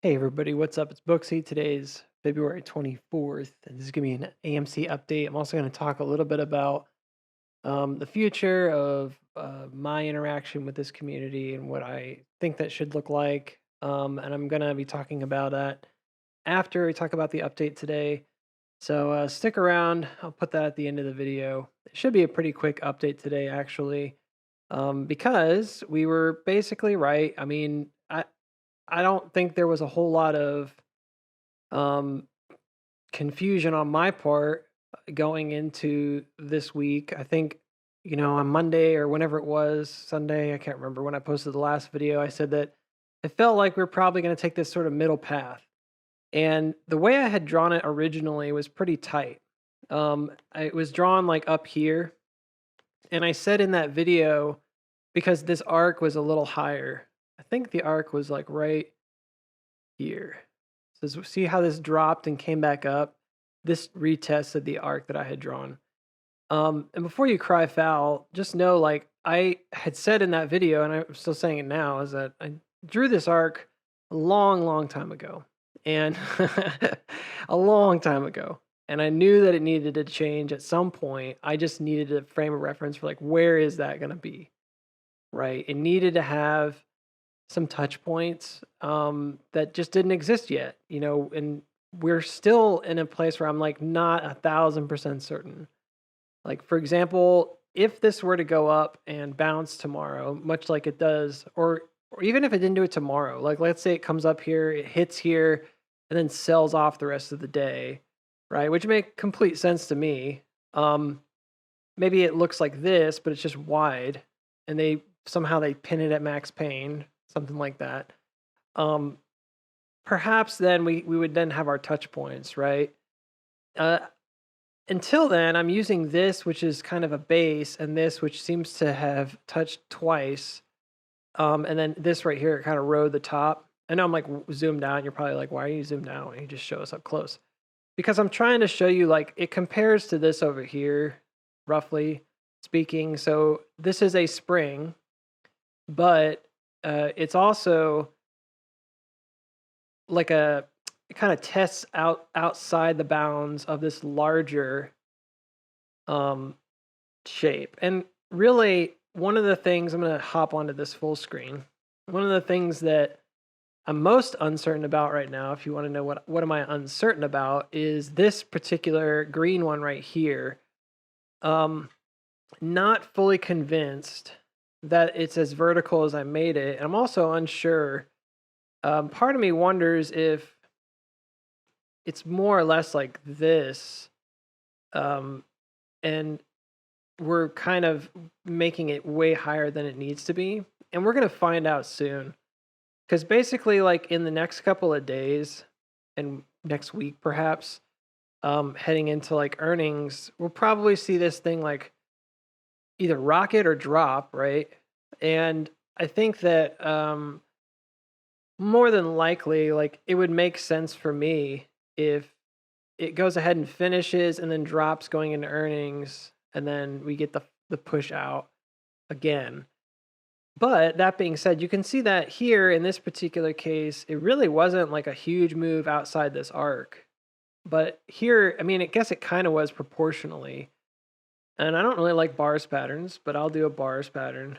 Hey everybody, what's up? It's Booksy. Today's February 24th, and this is going to be an AMC update. I'm also going to talk a little bit about the future of my interaction with this community and what I think that should look like. And I'm going to be talking about that after we talk about the update today. So stick around. I'll put that at the end of the video. It should be a pretty quick update today, actually, because we were basically right. I don't think there was a whole lot of um, confusion on my part going into this week. I think, on Monday or whenever it was, Sunday, I can't remember when I posted the last video, I said that it felt like we are probably going to take this sort of middle path. And the way I had drawn it originally was pretty tight. It was drawn like up here. And I said in that video, because this arc was a little higher, I think the arc was like right here. So see how this dropped and came back up? This retested the arc that I had drawn. And before you cry foul, just know like I had said in that video, and I'm still saying it now, is that I drew this arc a long, long time ago. And a long time ago. And I knew that it needed to change at some point. I just needed a frame of reference for like, where is that going to be? Right. It needed to have some touch points that just didn't exist yet, and we're still in a place where I'm like not 1,000% certain. Like, for example, if this were to go up and bounce tomorrow, much like it does, or even if it didn't do it tomorrow, like let's say it comes up here, it hits here, and then sells off the rest of the day, right? Which make complete sense to me. Um, Maybe it looks like this, but it's just wide, and they pin it at max pain, something like that. Um, Perhaps then we would then have our touch points, right? Uh, until then, I'm using this, which is kind of a base, and this, which seems to have touched twice. And then this right here, kind of rode the top. I know I'm like zoomed out. And you're probably like, why are you zoomed out? And you just show us up close. Because I'm trying to show you like it compares to this over here, roughly speaking. So this is a spring, but it's also like it kind of tests outside the bounds of this larger um shape. And really one of the things, I'm going to hop onto this full screen. One of the things that I'm most uncertain about right now, if you want to know what am I uncertain about, is this particular green one right here. Um Not fully convinced that it's as vertical as I made it. I'm also unsure. Part of me wonders if it's more or less like this, um, and we're kind of making it way higher than it needs to be. And we're gonna find out soon. Because basically, like in the next couple of days and next week, perhaps, heading into like earnings, we'll probably see this thing like either rocket or drop, right? And I think that more than likely, like it would make sense for me if it goes ahead and finishes and then drops going into earnings, and then we get the push out again. But that being said, you can see that here in this particular case, it really wasn't like a huge move outside this arc. But here, I mean, I guess it kind of was proportionally. And I don't really like bars patterns, but I'll do a bars pattern.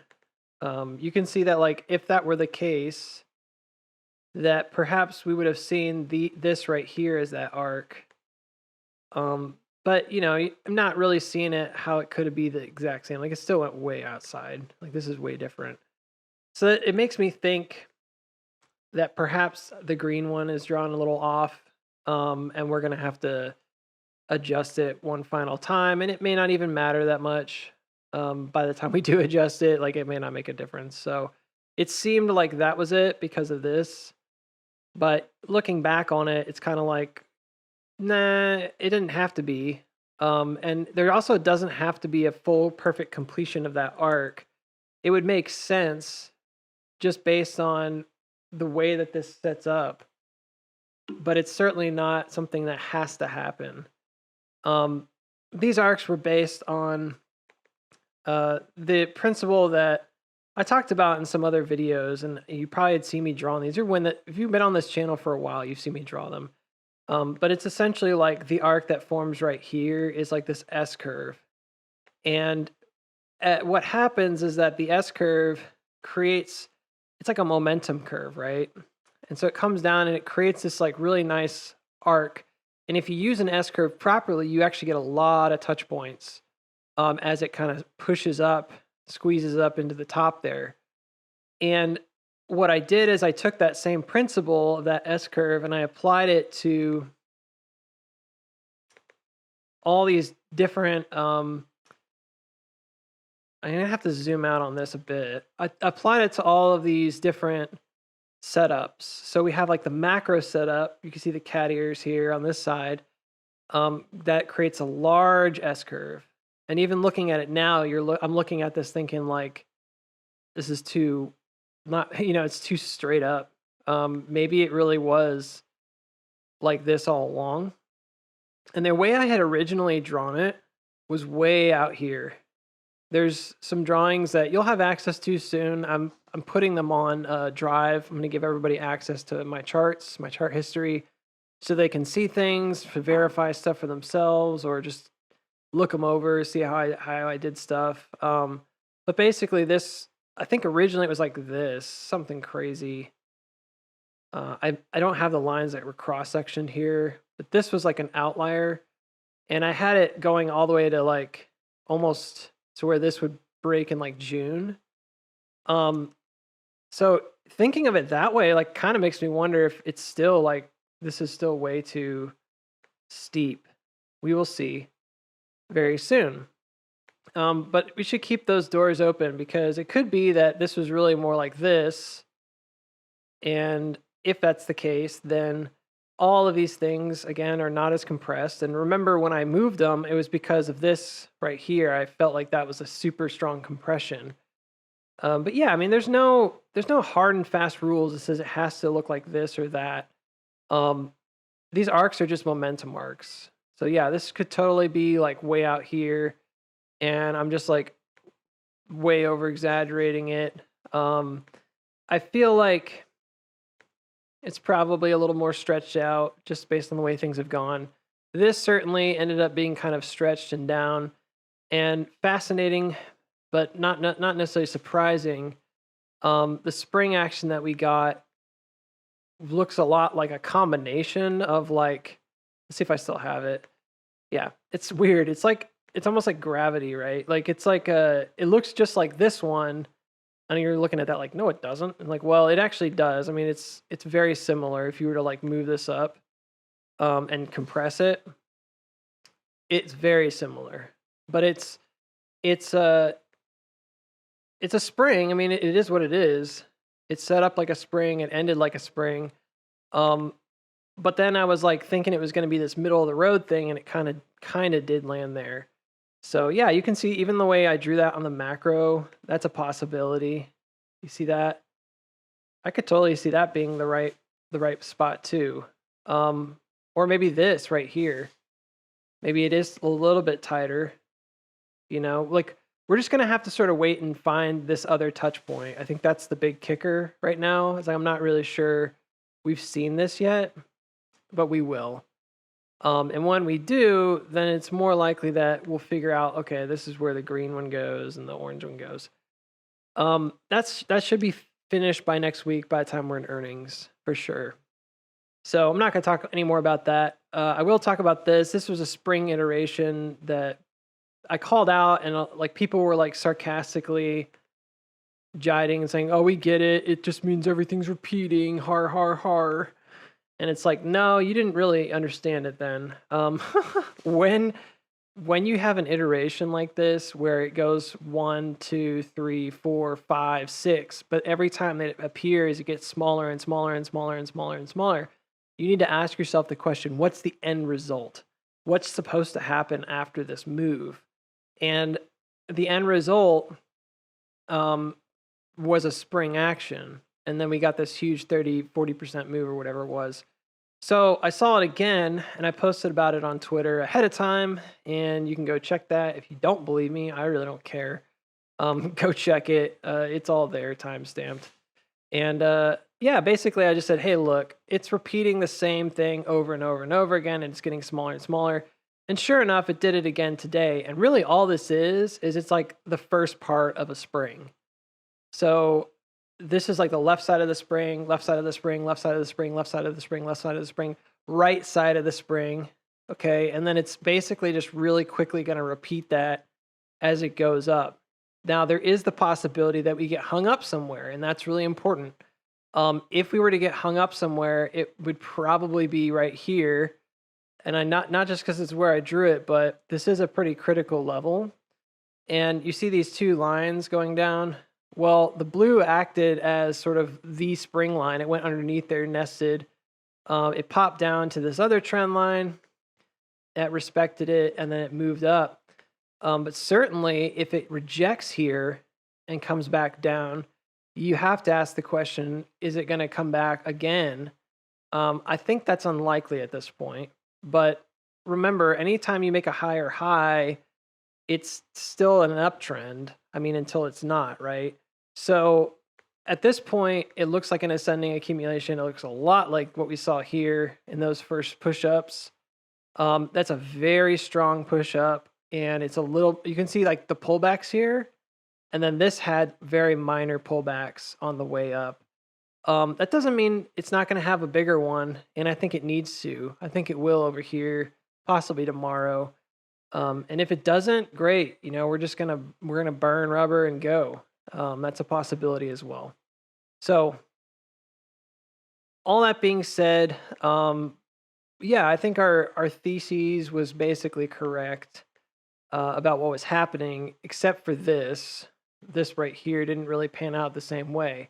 You can see that like if that were the case, that perhaps we would have seen this right here as that arc. But I'm not really seeing it how it could be the exact same. Like it still went way outside. Like this is way different. So it makes me think that perhaps the green one is drawn a little off. And we're gonna have to adjust it one final time, and it may not even matter that much. By the time we do adjust it, like it may not make a difference. So it seemed like that was it because of this. But looking back on it, it's kind of like, nah, it didn't have to be. And there also doesn't have to be a full perfect completion of that arc. It would make sense just based on the way that this sets up, but it's certainly not something that has to happen. Um, these arcs were based on the principle that I talked about in some other videos, and you probably had seen me drawing these. Or if you've been on this channel for a while, you've seen me draw them. But it's essentially like the arc that forms right here is like this S curve. And what happens is that the S curve creates, it's like a momentum curve, right? And so it comes down and it creates this like really nice arc. And if you use an S curve properly, you actually get a lot of touch points as it kind of pushes up, squeezes up into the top there. And what I did is I took that same principle of that S curve and I applied it to all these different I'm gonna have to zoom out on this a bit. I applied it to all of these different setups. So we have like the macro setup. You can see the cat ears here on this side. That creates a large S curve. And even looking at it now, I'm looking at this thinking like, this is too not it's too straight up. Maybe it really was like this all along. And the way I had originally drawn it was way out here. There's some drawings that you'll have access to soon. I'm putting them on Drive. I'm going to give everybody access to my charts, my chart history, so they can see things, to verify stuff for themselves, or just look them over, see how I did stuff. But basically, I think originally it was like this, something crazy. I don't have the lines that were cross sectioned here, but this was like an outlier, and I had it going all the way to like almost to where this would break in like June. So thinking of it that way, like, kind of makes me wonder if it's still like this is still way too steep. We will see very soon. But we should keep those doors open because it could be that this was really more like this. And if that's the case, then all of these things, again, are not as compressed. And remember, when I moved them, it was because of this right here. I felt like that was a super strong compression. But yeah, I mean, there's no hard and fast rules that says it has to look like this or that. These arcs are just momentum arcs. So yeah, this could totally be like way out here, and I'm just like way over exaggerating it. I feel like it's probably a little more stretched out just based on the way things have gone. This certainly ended up being kind of stretched and down and fascinating, but not necessarily surprising. The spring action that we got looks a lot like a combination of like, let's see if I still have it. Yeah, it's weird. It's almost like gravity, right? Like it's like it looks just like this one. And you're looking at that like, no, it doesn't. And like, well, it actually does. I mean, it's very similar. If you were to like move this up and compress it, it's very similar. But it's a spring. I mean, it is what it is. It's set up like a spring. It ended like a spring. But then I was like thinking it was going to be this middle of the road thing, and it kind of did land there. So yeah, you can see even the way I drew that on the macro, that's a possibility. You see that? I could totally see that being the right spot too. Or maybe this right here. Maybe it is a little bit tighter. Like we're just gonna have to sort of wait and find this other touch point. I think that's the big kicker right now. Is I'm not really sure we've seen this yet, but we will. And when we do, then it's more likely that we'll figure out, okay, this is where the green one goes and the orange one goes. That should be finished by next week by the time we're in earnings for sure. So I'm not going to talk any more about that. I will talk about this. This was a spring iteration that I called out, and like people were like sarcastically jiding and saying, "Oh, we get it. It just means everything's repeating. Har har har." And it's like, no, you didn't really understand it then. When you have an iteration like this where it goes 1, 2, 3, 4, 5, 6, but every time that it appears, it gets smaller and smaller and smaller and smaller and smaller, you need to ask yourself the question, what's the end result? What's supposed to happen after this move? And the end result was a spring action. And then we got this huge 40% move or whatever it was. So I saw it again, and I posted about it on Twitter ahead of time, and you can go check that. If you don't believe me, I really don't care. Go check it. It's all there, time stamped. And yeah, basically, I just said, hey, look, it's repeating the same thing over and over and over again, and it's getting smaller and smaller. And sure enough, it did it again today. And really, all this is it's like the first part of a spring. So this is like the left side of the spring, left side of the spring, left side of the spring, left side of the spring, left side of the spring, right side of the spring. Okay. And then it's basically just really quickly going to repeat that as it goes up. Now, there is the possibility that we get hung up somewhere, and that's really important. If we were to get hung up somewhere, it would probably be right here. And I not just because it's where I drew it, but this is a pretty critical level. And you see these two lines going down. Well, the blue acted as sort of the spring line. It went underneath there, nested. It popped down to this other trend line. That respected it, and then it moved up. But certainly, if it rejects here and comes back down, you have to ask the question, is it going to come back again? I think that's unlikely at this point. But remember, anytime you make a higher high, it's still an uptrend. I mean, until it's not, right? So at this point, it looks like an ascending accumulation. It looks a lot like what we saw here in those first push-ups. That's a very strong push-up. And it's a little, you can see like the pullbacks here. And then this had very minor pullbacks on the way up. That doesn't mean it's not going to have a bigger one. And I think it needs to. I think it will over here, possibly tomorrow. And if it doesn't, great. You know, we're gonna burn rubber and go. That's a possibility as well. So all that being said, yeah, I think our thesis was basically correct about what was happening, except for this. This right here didn't really pan out the same way.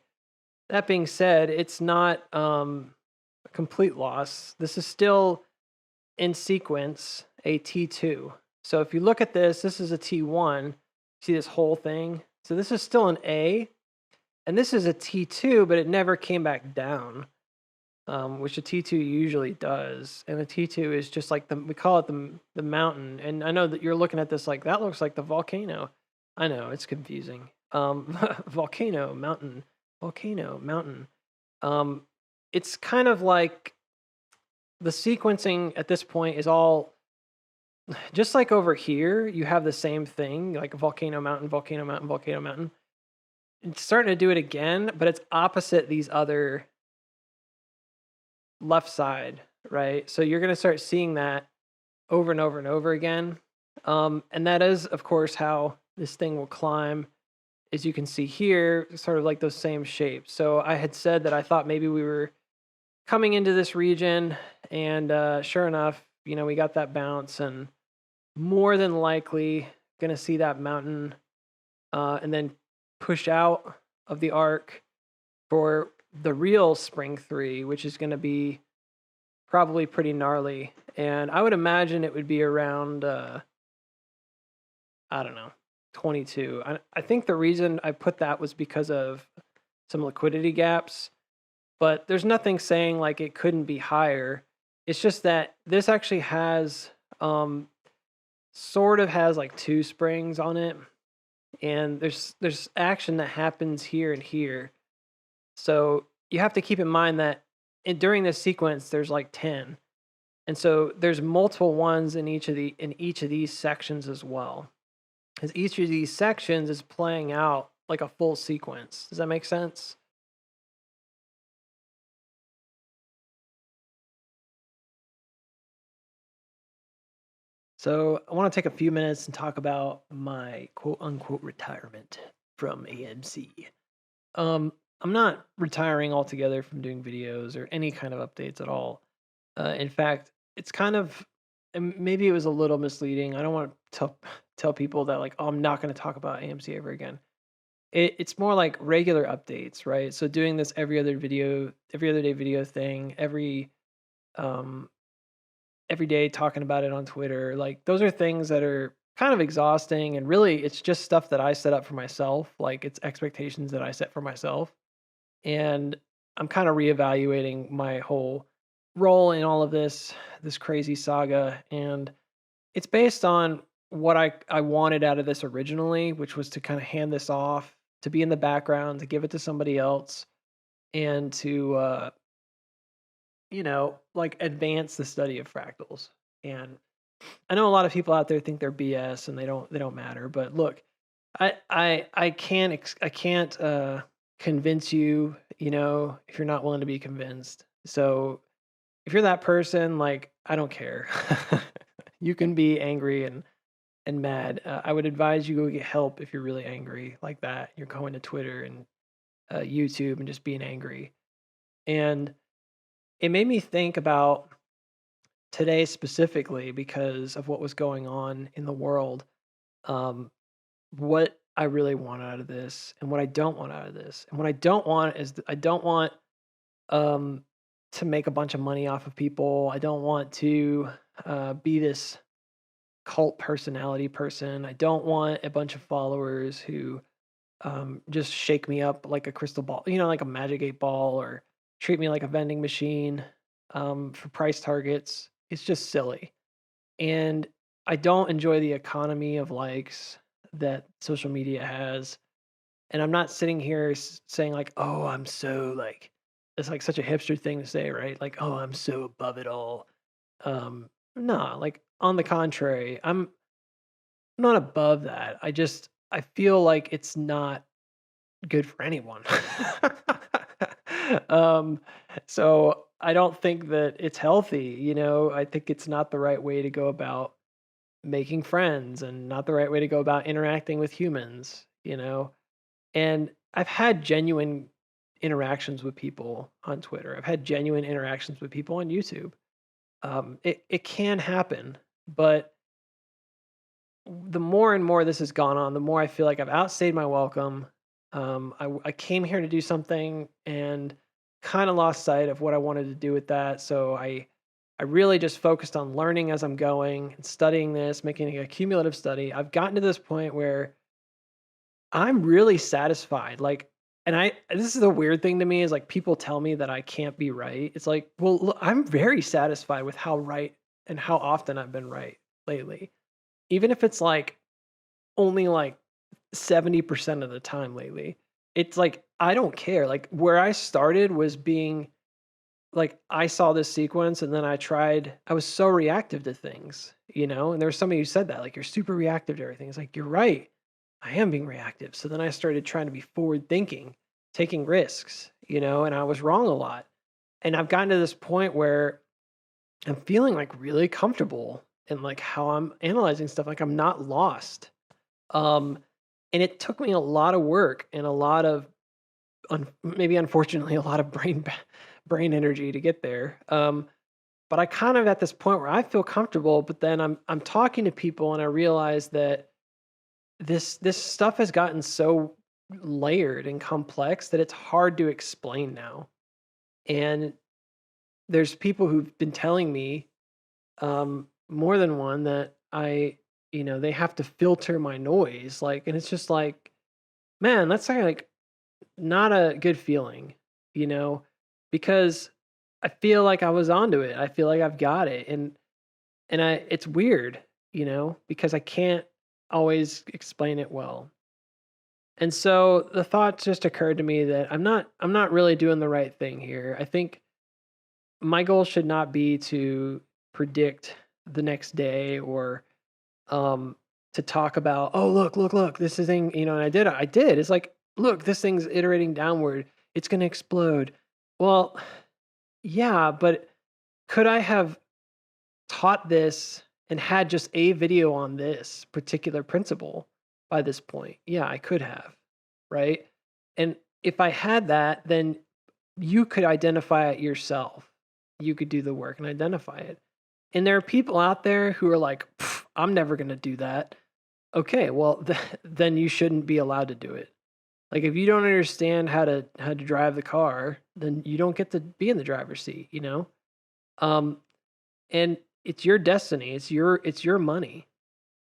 That being said, it's not a complete loss. This is still in sequence a T2. So if you look at this, this is a T1. See this whole thing? So this is still an A, and this is a T2, but it never came back down, which a T2 usually does. And a T2 is just like we call it the mountain. And I know that you're looking at this like, that looks like the volcano. I know, it's confusing. Volcano, mountain, volcano, mountain. It's kind of like the sequencing at this point is all, just like over here, you have the same thing, like volcano, mountain, volcano, mountain, volcano, mountain. It's starting to do it again, but it's opposite these other left side, right? So you're going to start seeing that over and over and over again. And that is, of course, how this thing will climb. As you can see here, sort of like those same shapes. So I had said that I thought maybe we were coming into this region, and sure enough, you know, we got that bounce, and more than likely going to see that mountain and then push out of the arc for the real spring 3, which is going to be probably pretty gnarly. And I would imagine it would be around, I don't know, 22. I think the reason I put that was because of some liquidity gaps, but there's nothing saying like it couldn't be higher. It's just that this actually has sort of has like 2 springs on it, and there's action that happens here and here. So you have to keep in mind that during this sequence there's like 10, and so there's multiple ones in each of these sections as well, because each of these sections is playing out like a full sequence. Does that make sense? So I want to take a few minutes and talk about my quote unquote retirement from AMC. I'm not retiring altogether from doing videos or any kind of updates at all. In fact, it's kind of, and maybe it was a little misleading. I don't want to tell people that like, oh, I'm not going to talk about AMC ever again. It's more like regular updates, right? So doing this every other day video thing, um every day talking about it on Twitter. Like those are things that are kind of exhausting, and really it's just stuff that I set up for myself. Like it's expectations that I set for myself. And I'm kind of reevaluating my whole role in all of this crazy saga, and it's based on what I wanted out of this originally, which was to kind of hand this off, to be in the background, to give it to somebody else, and to like advance the study of fractals. And I know a lot of people out there think they're BS and they don't matter, but look, I can't convince you, if you're not willing to be convinced. So if you're that person, like I don't care. You can be angry and mad. I would advise you go get help if you're really angry like that. You're going to Twitter and YouTube and just being angry. And it made me think about today specifically because of what was going on in the world. Um, what I really want out of this and what I don't want out of this. And what I don't want is I don't want um, to make a bunch of money off of people. I don't want to be this cult personality person. I don't want a bunch of followers who just shake me up like a crystal ball, like a magic 8 ball, or treat me like a vending machine for price targets. It's just silly. And I don't enjoy the economy of likes that social media has. And I'm not sitting here saying like, "Oh, I'm so like," it's like such a hipster thing to say, right? Like, "Oh, I'm so above it all." No, like on the contrary, I'm not above that. I feel like it's not good for anyone. um, so I don't think that it's healthy. I think it's not the right way to go about making friends and not the right way to go about interacting with humans. And I've had genuine interactions with people on Twitter. I've had genuine interactions with people on YouTube. It can happen, but the more and more this has gone on, the more I feel like I've outstayed my welcome. I came here to do something and kind of lost sight of what I wanted to do with that. So I really just focused on learning as I'm going and studying this, making a cumulative study. I've gotten to this point where I'm really satisfied. Like, and this is the weird thing to me is like people tell me that I can't be right. It's like, well, look, I'm very satisfied with how right and how often I've been right lately. Even if it's like only like 70% of the time lately. It's like I don't care. Like where I started was being like I saw this sequence and then I was so reactive to things. And there was somebody who said that, like, you're super reactive to everything. It's like, you're right. I am being reactive. So then I started trying to be forward thinking, taking risks, and I was wrong a lot. And I've gotten to this point where I'm feeling like really comfortable in like how I'm analyzing stuff. Like I'm not lost. Um, and it took me a lot of work and a lot of maybe unfortunately a lot of brain energy to get there. But I kind of at this point where I feel comfortable, but then I'm talking to people and I realize that this stuff has gotten so layered and complex that it's hard to explain now. And there's people who've been telling me more than one that they have to filter my noise, like, and it's just like, man, that's like not a good feeling, you know, because I feel like I was onto it. I feel like I've got it. And it's weird, because I can't always explain it well. And so the thought just occurred to me that I'm not really doing the right thing here. I think my goal should not be to predict the next day or um to talk about, oh, look, this is thing, and I did. It's like, look, this thing's iterating downward. It's going to explode. Well, yeah, but could I have taught this and had just a video on this particular principle by this point? Yeah, I could have, right? And if I had that, then you could identify it yourself. You could do the work and identify it. And there are people out there who are like, I'm never going to do that. Okay, well, then you shouldn't be allowed to do it. Like if you don't understand how to drive the car, then you don't get to be in the driver's seat. Um, and it's your destiny. It's your money.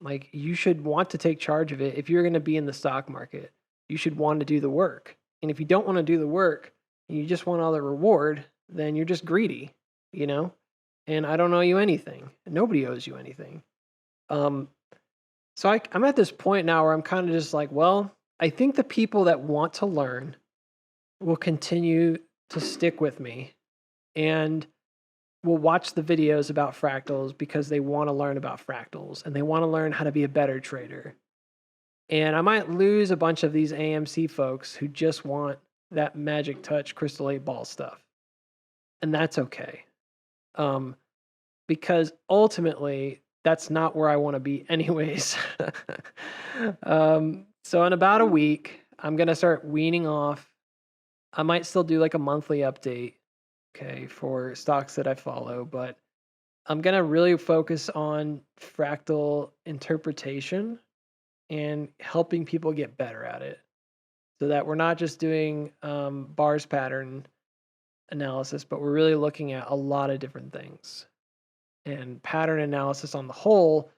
Like you should want to take charge of it. If you're going to be in the stock market, you should want to do the work. And if you don't want to do the work and you just want all the reward, then you're just greedy. And I don't owe you anything. Nobody owes you anything. Um, So I'm at this point now where I'm kind of just like, well, I think the people that want to learn will continue to stick with me and will watch the videos about fractals because they want to learn about fractals and they want to learn how to be a better trader. And I might lose a bunch of these AMC folks who just want that magic touch crystal 8 ball stuff. And that's okay. Um, because ultimately that's not where I want to be anyways. So in about a week, I'm going to start weaning off. I might still do like a monthly update, okay, for stocks that I follow, but I'm going to really focus on fractal interpretation and helping people get better at it so that we're not just doing bars pattern analysis, but we're really looking at a lot of different things. And pattern analysis on the whole,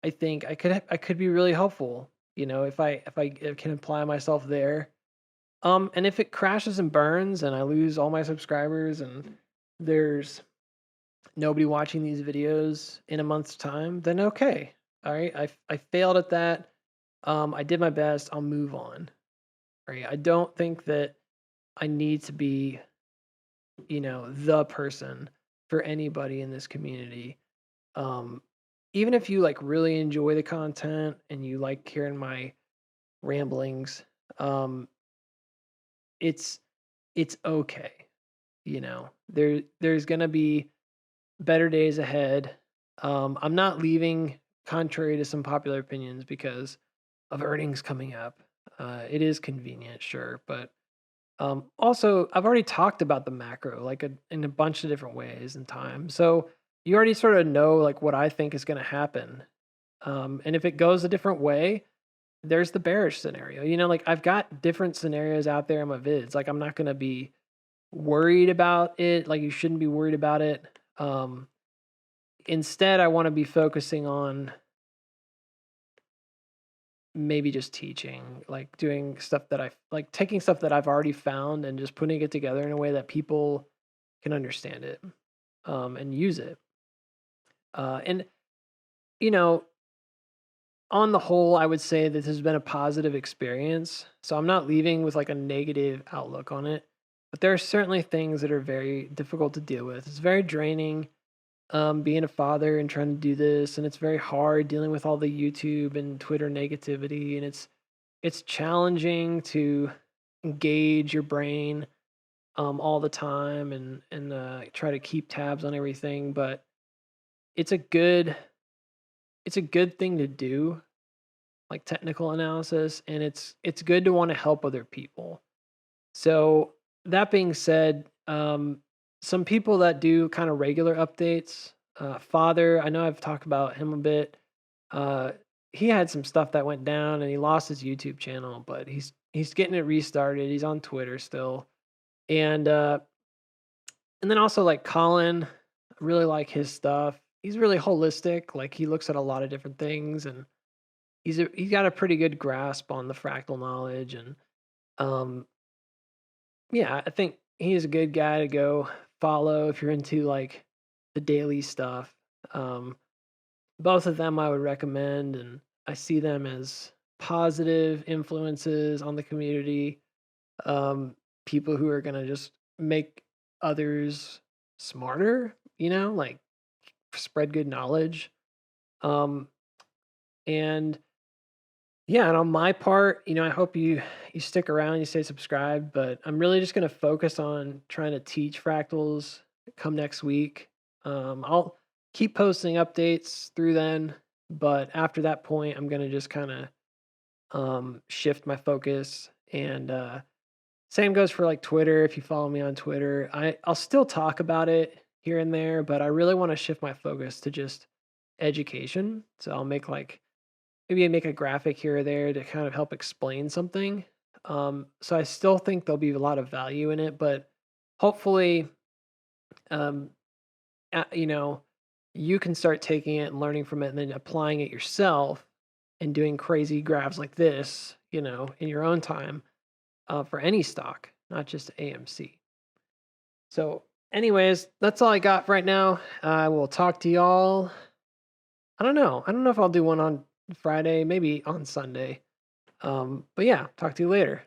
I think I could be really helpful, if I can apply myself there. And if it crashes and burns and I lose all my subscribers and there's nobody watching these videos in a month's time, then okay. All right. I failed at that. I did my best. I'll move on. Right. I don't think that I need to be, the person for anybody in this community. Um, Even if you like really enjoy the content and you like hearing my ramblings, um, it's it's okay. There's gonna be better days ahead. I'm not leaving contrary to some popular opinions because of earnings coming up. It is convenient, sure, but also I've already talked about the macro like in a bunch of different ways and time. So you already sort of know like what I think is going to happen. And if it goes a different way, there's the bearish scenario. Like I've got different scenarios out there in my vids. Like I'm not going to be worried about it. Like you shouldn't be worried about it. Um, Instead, I want to be focusing on maybe just teaching, like doing stuff that I like taking stuff that I've already found and just putting it together in a way that people can understand it and use it. And you know, on the whole, I would say this has been a positive experience. So I'm not leaving with like a negative outlook on it, but there are certainly things that are very difficult to deal with. It's very draining being a father and trying to do this, and it's very hard dealing with all the YouTube and Twitter negativity, and it's challenging to engage your brain all the time and try to keep tabs on everything. But it's a good it's a good thing to do, like technical analysis, and it's good to want to help other people. So that being said, some people that do kind of regular updates, Father, I know I've talked about him a bit. Uh, he had some stuff that went down and he lost his YouTube channel, but he's getting it restarted. He's on Twitter still, and and then also like Colin, I really like his stuff. He's really holistic. Like he looks at a lot of different things, and he's got a pretty good grasp on the fractal knowledge. And um, yeah, I think he's a good guy to go follow if you're into like the daily stuff. Um, Both of them I would recommend, and I see them as positive influences on the community. People who are gonna just make others smarter, like spread good knowledge. Um, and yeah, and on my part, I hope you stick around, you stay subscribed, but I'm really just gonna focus on trying to teach fractals come next week. I'll keep posting updates through then, but after that point, I'm gonna just kind of shift my focus. And same goes for like Twitter. If you follow me on Twitter, I'll still talk about it here and there, but I really want to shift my focus to just education. So I'll make like maybe I make a graphic here or there to kind of help explain something. So I still think there'll be a lot of value in it, but hopefully, um, you know, you can start taking it and learning from it and then applying it yourself and doing crazy graphs like this, in your own time for any stock, not just AMC. So, anyways, that's all I got for right now. I will talk to y'all. I don't know. I don't know if I'll do one on Friday, maybe on Sunday. But yeah, talk to you later.